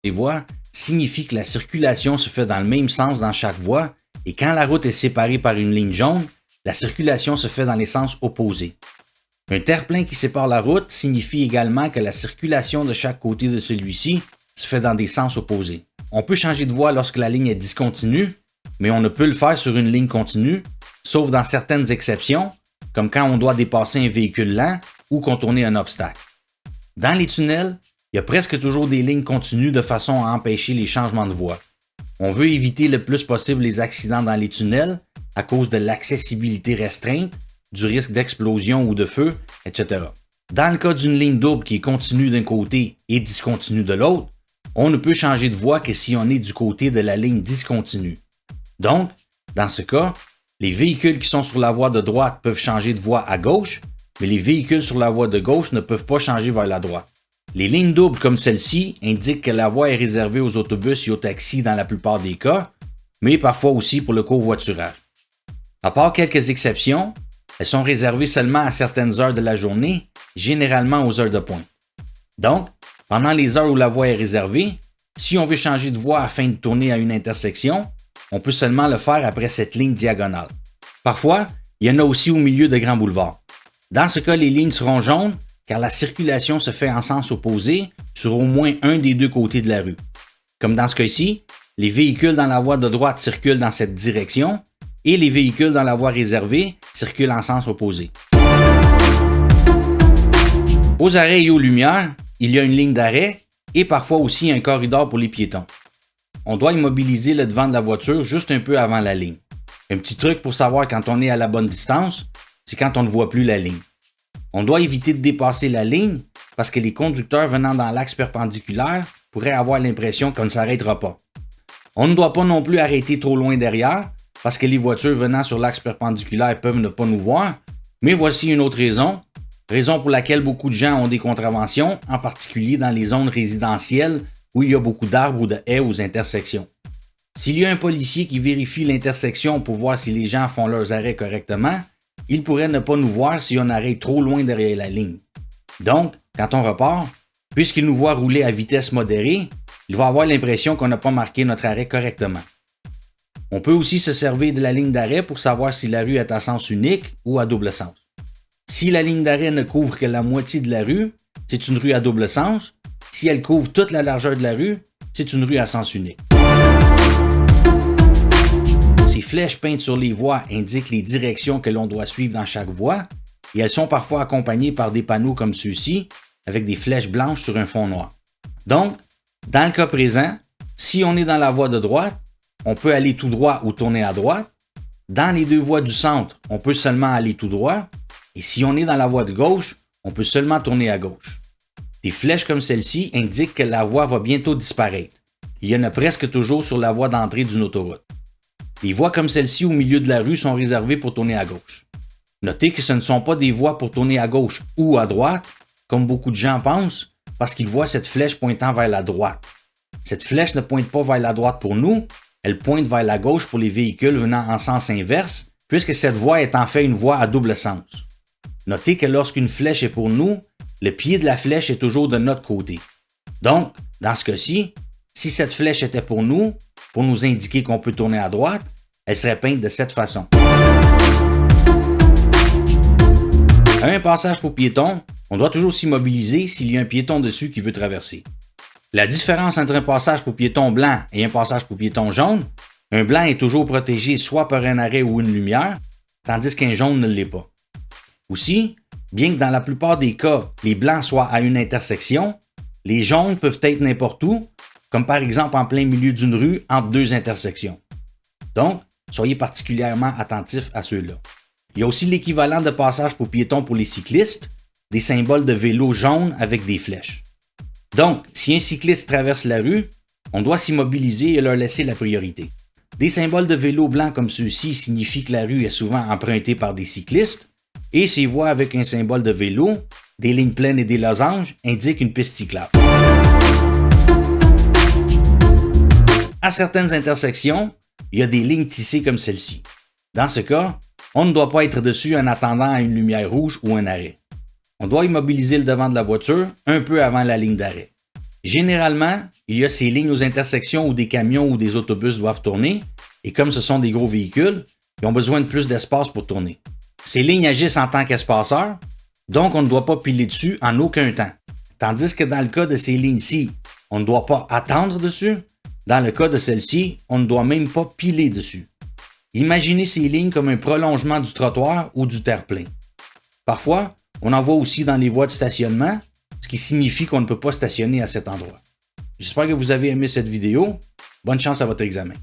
Les voies signifie que la circulation se fait dans le même sens dans chaque voie et quand la route est séparée par une ligne jaune, la circulation se fait dans les sens opposés. Un terre-plein qui sépare la route signifie également que la circulation de chaque côté de celui-ci se fait dans des sens opposés. On peut changer de voie lorsque la ligne est discontinue, mais on ne peut le faire sur une ligne continue, sauf dans certaines exceptions, comme quand on doit dépasser un véhicule lent ou contourner un obstacle. Dans les tunnels, il y a presque toujours des lignes continues de façon à empêcher les changements de voie. On veut éviter le plus possible les accidents dans les tunnels à cause de l'accessibilité restreinte, du risque d'explosion ou de feu, etc. Dans le cas d'une ligne double qui est continue d'un côté et discontinue de l'autre, on ne peut changer de voie que si on est du côté de la ligne discontinue. Donc, dans ce cas, les véhicules qui sont sur la voie de droite peuvent changer de voie à gauche, mais les véhicules sur la voie de gauche ne peuvent pas changer vers la droite. Les lignes doubles comme celle-ci indiquent que la voie est réservée aux autobus et aux taxis dans la plupart des cas, mais parfois aussi pour le covoiturage. À part quelques exceptions, elles sont réservées seulement à certaines heures de la journée, généralement aux heures de pointe. Donc, pendant les heures où la voie est réservée, si on veut changer de voie afin de tourner à une intersection, on peut seulement le faire après cette ligne diagonale. Parfois, il y en a aussi au milieu de grands boulevards. Dans ce cas, les lignes seront jaunes car la circulation se fait en sens opposé sur au moins un des deux côtés de la rue. Comme dans ce cas-ci, les véhicules dans la voie de droite circulent dans cette direction et les véhicules dans la voie réservée circulent en sens opposé. Aux arrêts et aux lumières, il y a une ligne d'arrêt et parfois aussi un corridor pour les piétons. On doit immobiliser le devant de la voiture juste un peu avant la ligne. Un petit truc pour savoir quand on est à la bonne distance, c'est quand on ne voit plus la ligne. On doit éviter de dépasser la ligne parce que les conducteurs venant dans l'axe perpendiculaire pourraient avoir l'impression qu'on ne s'arrêtera pas. On ne doit pas non plus arrêter trop loin derrière parce que les voitures venant sur l'axe perpendiculaire peuvent ne pas nous voir, mais voici une autre raison pour laquelle beaucoup de gens ont des contraventions, en particulier dans les zones résidentielles où il y a beaucoup d'arbres ou de haies aux intersections. S'il y a un policier qui vérifie l'intersection pour voir si les gens font leurs arrêts correctement, il pourrait ne pas nous voir si on arrête trop loin derrière la ligne. Donc, quand on repart, puisqu'il nous voit rouler à vitesse modérée, il va avoir l'impression qu'on n'a pas marqué notre arrêt correctement. On peut aussi se servir de la ligne d'arrêt pour savoir si la rue est à sens unique ou à double sens. Si la ligne d'arrêt ne couvre que la moitié de la rue, c'est une rue à double sens. Si elle couvre toute la largeur de la rue, c'est une rue à sens unique. Ces flèches peintes sur les voies indiquent les directions que l'on doit suivre dans chaque voie et elles sont parfois accompagnées par des panneaux comme ceux-ci avec des flèches blanches sur un fond noir. Donc, dans le cas présent, si on est dans la voie de droite, on peut aller tout droit ou tourner à droite. Dans les deux voies du centre, on peut seulement aller tout droit. Et si on est dans la voie de gauche, on peut seulement tourner à gauche. Des flèches comme celle-ci indiquent que la voie va bientôt disparaître. Il y en a presque toujours sur la voie d'entrée d'une autoroute. Les voies comme celle-ci au milieu de la rue sont réservées pour tourner à gauche. Notez que ce ne sont pas des voies pour tourner à gauche ou à droite, comme beaucoup de gens pensent, parce qu'ils voient cette flèche pointant vers la droite. Cette flèche ne pointe pas vers la droite pour nous, elle pointe vers la gauche pour les véhicules venant en sens inverse, puisque cette voie est en fait une voie à double sens. Notez que lorsqu'une flèche est pour nous, le pied de la flèche est toujours de notre côté. Donc, dans ce cas-ci, si cette flèche était pour nous indiquer qu'on peut tourner à droite, elle serait peinte de cette façon. À un passage pour piétons, on doit toujours s'immobiliser s'il y a un piéton dessus qui veut traverser. La différence entre un passage pour piétons blanc et un passage pour piétons jaune, un blanc est toujours protégé soit par un arrêt ou une lumière, tandis qu'un jaune ne l'est pas. Aussi, bien que dans la plupart des cas, les blancs soient à une intersection, les jaunes peuvent être n'importe où, comme par exemple en plein milieu d'une rue entre deux intersections. Donc, soyez particulièrement attentifs à ceux-là. Il y a aussi l'équivalent de passage pour piétons pour les cyclistes, des symboles de vélo jaunes avec des flèches. Donc, si un cycliste traverse la rue, on doit s'immobiliser et leur laisser la priorité. Des symboles de vélo blancs comme ceux-ci signifient que la rue est souvent empruntée par des cyclistes, et ces voies avec un symbole de vélo, des lignes pleines et des losanges indiquent une piste cyclable. À certaines intersections, il y a des lignes tissées comme celle-ci. Dans ce cas, on ne doit pas être dessus en attendant à une lumière rouge ou un arrêt. On doit immobiliser le devant de la voiture un peu avant la ligne d'arrêt. Généralement, il y a ces lignes aux intersections où des camions ou des autobus doivent tourner, et comme ce sont des gros véhicules, ils ont besoin de plus d'espace pour tourner. Ces lignes agissent en tant qu'espaceurs, donc on ne doit pas piler dessus en aucun temps. Tandis que dans le cas de ces lignes-ci, on ne doit pas attendre dessus. Dans le cas de celle-ci, on ne doit même pas piler dessus. Imaginez ces lignes comme un prolongement du trottoir ou du terre-plein. Parfois, on en voit aussi dans les voies de stationnement, ce qui signifie qu'on ne peut pas stationner à cet endroit. J'espère que vous avez aimé cette vidéo. Bonne chance à votre examen.